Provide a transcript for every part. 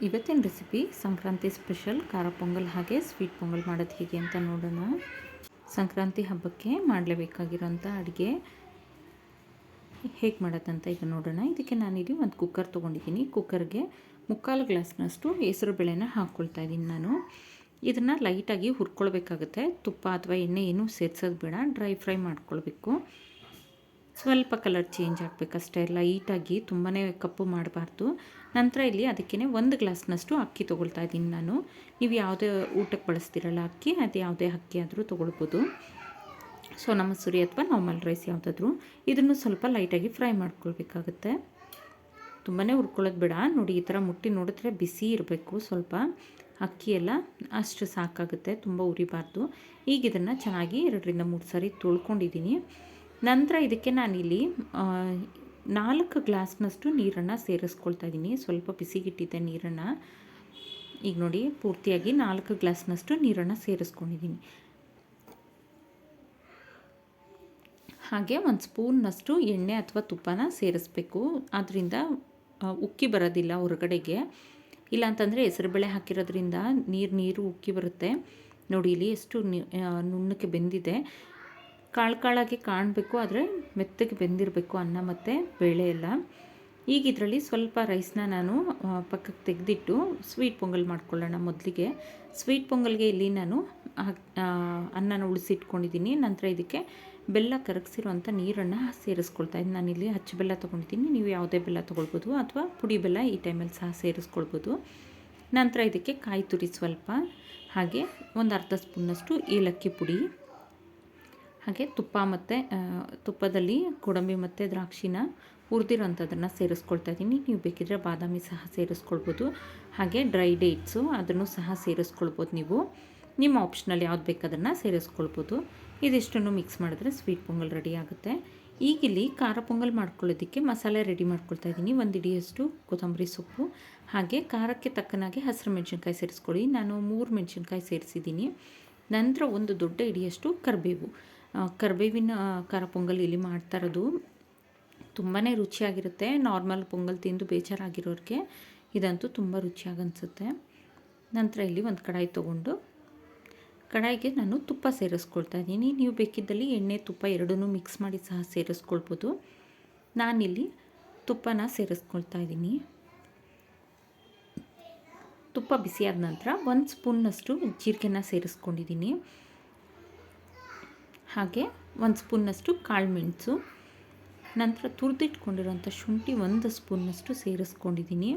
ಇವತ್ತಿನ recipe Sankranti special ಖಾರ ಪೊಂಗಲ್ ಹಾಗೆ ಸ್ವೀಟ್ ಪೊಂಗಲ್ ಮಾಡೋದು ಹೇಗೆ ಅಂತ ನೋಡೋಣ. ಸಂಕ್ರಾಂತಿ ಹಬ್ಬಕ್ಕೆ ಮಾಡಲೇಬೇಕಾಗಿರೋಂಥ ಅಡುಗೆ ಹೇಗೆ ಮಾಡೋದಂತ ಈಗ ನೋಡೋಣ. ಇದಕ್ಕೆ ನಾನಿಲ್ಲಿ ಒಂದು ಕುಕ್ಕರ್ ತೊಗೊಂಡಿದ್ದೀನಿ. ಕುಕ್ಕರ್ಗೆ 3/4 ಗ್ಲಾಸ್ನಷ್ಟು ಹೆಸರು ಬೇಳೆನ ಹಾಕ್ಕೊಳ್ತಾ ಇದ್ದೀನಿ ನಾನು. ಇದನ್ನು ಲೈಟಾಗಿ ಹುರ್ಕೊಳ್ಬೇಕಾಗುತ್ತೆ. ತುಪ್ಪ ಅಥವಾ ಎಣ್ಣೆ ಏನೂ ಸೇರಿಸೋದು ಬೇಡ, ಡ್ರೈ ಫ್ರೈ ಮಾಡ್ಕೊಳ್ಬೇಕು. ಸ್ವಲ್ಪ ಕಲರ್ ಚೇಂಜ್ ಆಗಬೇಕಷ್ಟೇ, ಲೈಟಾಗಿ ತುಂಬಾ ಕಪ್ಪು ಮಾಡಬಾರ್ದು. ನಂತರ ಇಲ್ಲಿ ಅದಕ್ಕೇ 1 ಗ್ಲಾಸ್ನಷ್ಟು ಅಕ್ಕಿ ತೊಗೊಳ್ತಾ ಇದ್ದೀನಿ ನಾನು. ನೀವು ಯಾವುದೇ ಊಟಕ್ಕೆ ಬಳಸ್ತೀರಲ್ಲ ಅಕ್ಕಿ, ಅದು ಯಾವುದೇ ಅಕ್ಕಿ ಆದರೂ ತೊಗೊಳ್ಬೋದು. ಸೋನಾ ಮಸೂರಿ ಅಥವಾ ನಾರ್ಮಲ್ ರೈಸ್ ಯಾವುದಾದ್ರೂ. ಇದನ್ನು ಸ್ವಲ್ಪ ಲೈಟಾಗಿ ಫ್ರೈ ಮಾಡ್ಕೊಳ್ಬೇಕಾಗುತ್ತೆ. ತುಂಬಾ ಹುರ್ಕೊಳ್ಳೋದು ಬೇಡ. ನೋಡಿ, ಈ ಥರ ಮುಟ್ಟಿ ನೋಡಿದ್ರೆ ಬಿಸಿ ಇರಬೇಕು. ಸ್ವಲ್ಪ ಅಕ್ಕಿ ಎಲ್ಲ ಅಷ್ಟು ಸಾಕಾಗುತ್ತೆ, ತುಂಬ ಉರಿಬಾರ್ದು. ಈಗ ಇದನ್ನು ಚೆನ್ನಾಗಿ 2ರಿಂದ 3 ಸಾರಿ ತೊಳ್ಕೊಂಡಿದ್ದೀನಿ. ನಂತರ ಇದಕ್ಕೆ ನಾನಿಲ್ಲಿ 4 ಗ್ಲಾಸ್ನಷ್ಟು ನೀರನ್ನು ಸೇರಿಸ್ಕೊಳ್ತಾ ಇದ್ದೀನಿ. ಸ್ವಲ್ಪ ಬಿಸಿಗಿಟ್ಟಿದ್ದೆ ನೀರನ್ನು. ಈಗ ನೋಡಿ, ಪೂರ್ತಿಯಾಗಿ 4 ಗ್ಲಾಸ್ನಷ್ಟು ನೀರನ್ನು ಸೇರಿಸ್ಕೊಂಡಿದ್ದೀನಿ. ಹಾಗೆ 1 ಸ್ಪೂನ್ನಷ್ಟು ಎಣ್ಣೆ ಅಥವಾ ತುಪ್ಪನ ಸೇರಿಸ್ಬೇಕು. ಅದರಿಂದ ಉಕ್ಕಿ ಬರೋದಿಲ್ಲ ಹೊರಗಡೆಗೆ. ಇಲ್ಲಾಂತಂದರೆ ಹೆಸರುಬೇಳೆ ಹಾಕಿರೋದ್ರಿಂದ ನೀರು ಉಕ್ಕಿ ಬರುತ್ತೆ. ನೋಡಿ, ಇಲ್ಲಿ ಎಷ್ಟು ನುಣ್ಣಕ್ಕೆ ಬೆಂದಿದೆ. ಕಾಳಾಗಿ ಕಾಣಬೇಕು, ಆದರೆ ಮೆತ್ತಗೆ ಬೆಂದಿರಬೇಕು ಅನ್ನ ಮತ್ತು ಬೇಳೆ ಎಲ್ಲ. ಈಗ ಇದರಲ್ಲಿ ಸ್ವಲ್ಪ ರೈಸ್ನ ನಾನು ಪಕ್ಕಕ್ಕೆ ತೆಗೆದಿಟ್ಟು ಸ್ವೀಟ್ ಪೊಂಗಲ್ ಮಾಡ್ಕೊಳ್ಳೋಣ. ಮೊದಲಿಗೆ ಸ್ವೀಟ್ ಪೊಂಗಲ್ಗೆ ಇಲ್ಲಿ ನಾನು ಅನ್ನನ ಉಳಿಸಿಟ್ಕೊಂಡಿದ್ದೀನಿ. ನಂತರ ಇದಕ್ಕೆ ಬೆಲ್ಲ ಕರಗಿಸಿರುವಂಥ ನೀರನ್ನು ಸೇರಿಸ್ಕೊಳ್ತಾ ಇದ್ದೀನಿ. ನಾನಿಲ್ಲಿ ಅಚ್ಚು ಬೆಲ್ಲ ತೊಗೊಂಡಿದ್ದೀನಿ. ನೀವು ಯಾವುದೇ ಬೆಲ್ಲ ತೊಗೊಳ್ಬೋದು ಅಥವಾ ಪುಡಿ ಬೆಲ್ಲ ಈ ಟೈಮಲ್ಲಿ ಸಹ ಸೇರಿಸ್ಕೊಳ್ಬೋದು. ನಂತರ ಇದಕ್ಕೆ ಕಾಯಿ ತುರಿ ಸ್ವಲ್ಪ, ಹಾಗೆ ಒಂದು ಅರ್ಧ ಸ್ಪೂನ್ನಷ್ಟು ಏಲಕ್ಕಿ ಪುಡಿ, ಹಾಗೆ ತುಪ್ಪ ಮತ್ತು ತುಪ್ಪದಲ್ಲಿ ಗೋಡಂಬಿ ಮತ್ತು ದ್ರಾಕ್ಷಿನ ಹುರಿದಿರೋಂಥದ್ದನ್ನು ಸೇರಿಸ್ಕೊಳ್ತಾ ಇದ್ದೀನಿ. ನೀವು ಬೇಕಿದ್ರೆ ಬಾದಾಮಿ ಸಹ ಸೇರಿಸ್ಕೊಳ್ಬೋದು. ಹಾಗೆ ಡ್ರೈ ಡೇಟ್ಸು ಅದನ್ನು ಸಹ ಸೇರಿಸ್ಕೊಳ್ಬೋದು. ನೀವು ನಿಮ್ಮ ಆಪ್ಷನಲ್ಲಿ ಯಾವ್ದು ಬೇಕು ಅದನ್ನು ಸೇರಿಸ್ಕೊಳ್ಬೋದು. ಇದಿಷ್ಟನ್ನು ಮಿಕ್ಸ್ ಮಾಡಿದ್ರೆ ಸ್ವೀಟ್ ಪೊಂಗಲ್ ರೆಡಿ ಆಗುತ್ತೆ. ಈಗಿಲ್ಲಿ ಖಾರ ಪೊಂಗಲ್ ಮಾಡ್ಕೊಳ್ಳೋದಕ್ಕೆ ಮಸಾಲೆ ರೆಡಿ ಮಾಡ್ಕೊಳ್ತಾ ಇದ್ದೀನಿ. 1 ಹಿಡಿಯಷ್ಟು ಕೊತ್ತಂಬರಿ ಸೊಪ್ಪು, ಹಾಗೆ ಖಾರಕ್ಕೆ ತಕ್ಕನಾಗೆ ಹಸಿರು ಮೆಣಸಿನ್ಕಾಯಿ ಸೇರಿಸ್ಕೊಳ್ಳಿ. ನಾನು 3 ಮೆಣಸಿನ್ಕಾಯಿ ಸೇರಿಸಿದ್ದೀನಿ. ನಂತರ 1 ದೊಡ್ಡ ಹಿಡಿಯಷ್ಟು ಕರಿಬೇವಿನ ಖಾರ ಪೊಂಗಲ್ ಇಲ್ಲಿ ಮಾಡ್ತಾ ಇರೋದು. ತುಂಬಾ ರುಚಿಯಾಗಿರುತ್ತೆ. ನಾರ್ಮಲ್ ಪೊಂಗಲ್ ತಿಂದು ಬೇಜಾರಾಗಿರೋರಿಗೆ ಇದಂತೂ ತುಂಬ ರುಚಿಯಾಗಿ ಅನಿಸುತ್ತೆ. ನಂತರ ಇಲ್ಲಿ ಒಂದು ಕಡಾಯಿ ತೊಗೊಂಡು ಕಡಾಯಿಗೆ ನಾನು ತುಪ್ಪ ಸೇರಿಸ್ಕೊಳ್ತಾ ಇದ್ದೀನಿ. ನೀವು ಬೇಕಿದ್ದಲ್ಲಿ ಎಣ್ಣೆ ತುಪ್ಪ ಎರಡನ್ನೂ ಮಿಕ್ಸ್ ಮಾಡಿ ಸಹ ಸೇರಿಸ್ಕೊಳ್ಬೋದು. ನಾನಿಲ್ಲಿ ತುಪ್ಪನ ಸೇರಿಸ್ಕೊಳ್ತಾ ಇದ್ದೀನಿ. ತುಪ್ಪ ಬಿಸಿಯಾದ ನಂತರ 1 ಸ್ಪೂನ್ನಷ್ಟು ಜೀರಿಗೆನ ಸೇರಿಸ್ಕೊಂಡಿದ್ದೀನಿ. ಹಾಗೆ 1 ಸ್ಪೂನ್ನಷ್ಟು ಕಾಳುಮೆಣಸು, ನಂತರ ತುರಿದಿಟ್ಕೊಂಡಿರೋಂಥ ಶುಂಠಿ 1 ಸ್ಪೂನ್ನಷ್ಟು ಸೇರಿಸ್ಕೊಂಡಿದ್ದೀನಿ.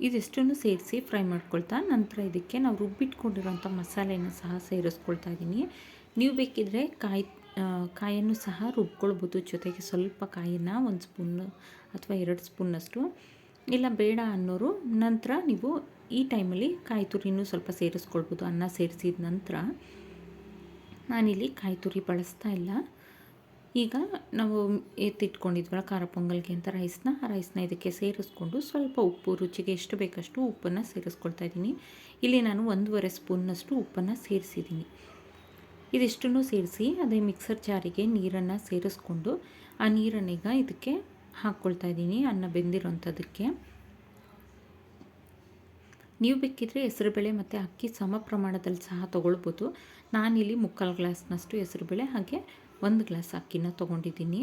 ಇದಿಷ್ಟನ್ನು ಸೇರಿಸಿ ಫ್ರೈ ಮಾಡ್ಕೊಳ್ತಾ ನಂತರ ಇದಕ್ಕೆ ನಾವು ರುಬ್ಬಿಟ್ಕೊಂಡಿರೋಂಥ ಮಸಾಲೆನ ಸಹ ಸೇರಿಸ್ಕೊಳ್ತಾ ಇದ್ದೀನಿ. ನೀವು ಬೇಕಿದ್ದರೆ ಕಾಯನ್ನು ಸಹ ರುಬ್ಕೊಳ್ಬೋದು. ಜೊತೆಗೆ ಸ್ವಲ್ಪ ಕಾಯಿನ 1 ಸ್ಪೂನು ಅಥವಾ 2 ಸ್ಪೂನ್ನಷ್ಟು. ಇಲ್ಲ ಬೇಡ ಅನ್ನೋರು ನಂತರ ನೀವು ಈ ಟೈಮಲ್ಲಿ ಕಾಯಿ ತುರಿನೂ ಸ್ವಲ್ಪ ಸೇರಿಸ್ಕೊಳ್ಬೋದು. ಅನ್ನ ಸೇರಿಸಿದ ನಂತರ ನಾನಿಲ್ಲಿ ಕಾಯಿ ತುರಿ ಬಳಸ್ತಾ ಇಲ್ಲ. ಈಗ ನಾವು ಎತ್ತಿಟ್ಕೊಂಡಿದ್ವಲ್ಲ ಖಾರ ಪೊಂಗಲ್ಗೆ ಅಂತ ರೈಸ್ನ ಇದಕ್ಕೆ ಸೇರಿಸ್ಕೊಂಡು ಸ್ವಲ್ಪ ಉಪ್ಪು, ರುಚಿಗೆ ಎಷ್ಟು ಬೇಕಷ್ಟು ಉಪ್ಪನ್ನು ಸೇರಿಸ್ಕೊಳ್ತಾ ಇದ್ದೀನಿ. ಇಲ್ಲಿ ನಾನು 1.5 ಸ್ಪೂನ್ನಷ್ಟು ಉಪ್ಪನ್ನು ಸೇರಿಸಿದ್ದೀನಿ. ಇದಿಷ್ಟನ್ನು ಸೇರಿಸಿ ಅದೇ ಮಿಕ್ಸರ್ ಜಾರಿಗೆ ನೀರನ್ನು ಸೇರಿಸ್ಕೊಂಡು ಆ ನೀರನ್ನೀಗ ಇದಕ್ಕೆ ಹಾಕ್ಕೊಳ್ತಾ ಇದ್ದೀನಿ, ಅನ್ನ ಬೆಂದಿರೋಂಥದ್ದಕ್ಕೆ. ನೀವು ಬೇಕಿದ್ರೆ ಹೆಸರುಬೇಳೆ ಮತ್ತು ಅಕ್ಕಿ ಸಮ ಪ್ರಮಾಣದಲ್ಲಿ ಸಹ ತೊಗೊಳ್ಬೋದು. ನಾನಿಲ್ಲಿ 3/4 ಗ್ಲಾಸ್ನಷ್ಟು ಹೆಸರುಬೇಳೆ ಹಾಗೆ 1 ಗ್ಲಾಸ್ ಅಕ್ಕಿನ ತೊಗೊಂಡಿದ್ದೀನಿ.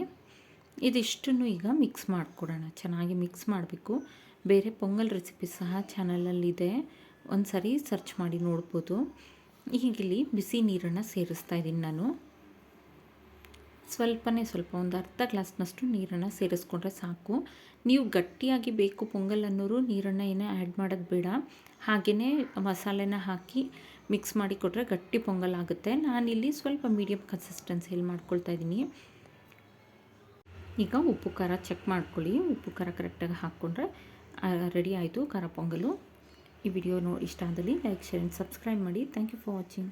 ಇದಿಷ್ಟನ್ನು ಈಗ ಮಿಕ್ಸ್ ಮಾಡಿಕೊಡೋಣ. ಚೆನ್ನಾಗಿ ಮಿಕ್ಸ್ ಮಾಡಬೇಕು. ಬೇರೆ ಪೊಂಗಲ್ ರೆಸಿಪಿ ಸಹ ಚಾನಲಲ್ಲಿದೆ, ಒಂದು ಸಾರಿ ಸರ್ಚ್ ಮಾಡಿ ನೋಡ್ಬೋದು. ಈಗಿಲ್ಲಿ ಬಿಸಿ ನೀರನ್ನು ಸೇರಿಸ್ತಾ ಇದ್ದೀನಿ ನಾನು. ಸ್ವಲ್ಪ ಒಂದು ಅರ್ಧ ಗ್ಲಾಸ್ನಷ್ಟು ನೀರನ್ನು ಸೇರಿಸ್ಕೊಂಡ್ರೆ ಸಾಕು. ನೀವು ಗಟ್ಟಿಯಾಗಿ ಬೇಕು ಪೊಂಗಲ್ ಅನ್ನೋರು ನೀರನ್ನು ಏನೇ ಆ್ಯಡ್ ಮಾಡೋದು ಬೇಡ. ಹಾಗೆಯೇ ಮಸಾಲೆನ ಹಾಕಿ ಮಿಕ್ಸ್ ಮಾಡಿ ಕೊಟ್ಟರೆ ಗಟ್ಟಿ ಪೊಂಗಲ್ ಆಗುತ್ತೆ. ನಾನಿಲ್ಲಿ ಸ್ವಲ್ಪ ಮೀಡಿಯಮ್ ಕನ್ಸಿಸ್ಟೆನ್ಸಿಯಲ್ಲಿ ಮಾಡ್ಕೊಳ್ತಾ ಇದ್ದೀನಿ. ಈಗ ಉಪ್ಪು ಖಾರ ಚೆಕ್ ಮಾಡ್ಕೊಳ್ಳಿ. ಉಪ್ಪು ಖಾರ ಕರೆಕ್ಟಾಗಿ ಹಾಕ್ಕೊಂಡ್ರೆ ರೆಡಿ ಆಯಿತು ಖಾರ ಪೊಂಗಲು. ಈ ವಿಡಿಯೋ ಇಷ್ಟ ಆದಲ್ಲಿ ಲೈಕ್, ಶೇರ್ ಆ್ಯಂಡ್ ಸಬ್ಸ್ಕ್ರೈಬ್ ಮಾಡಿ. Thank you for watching.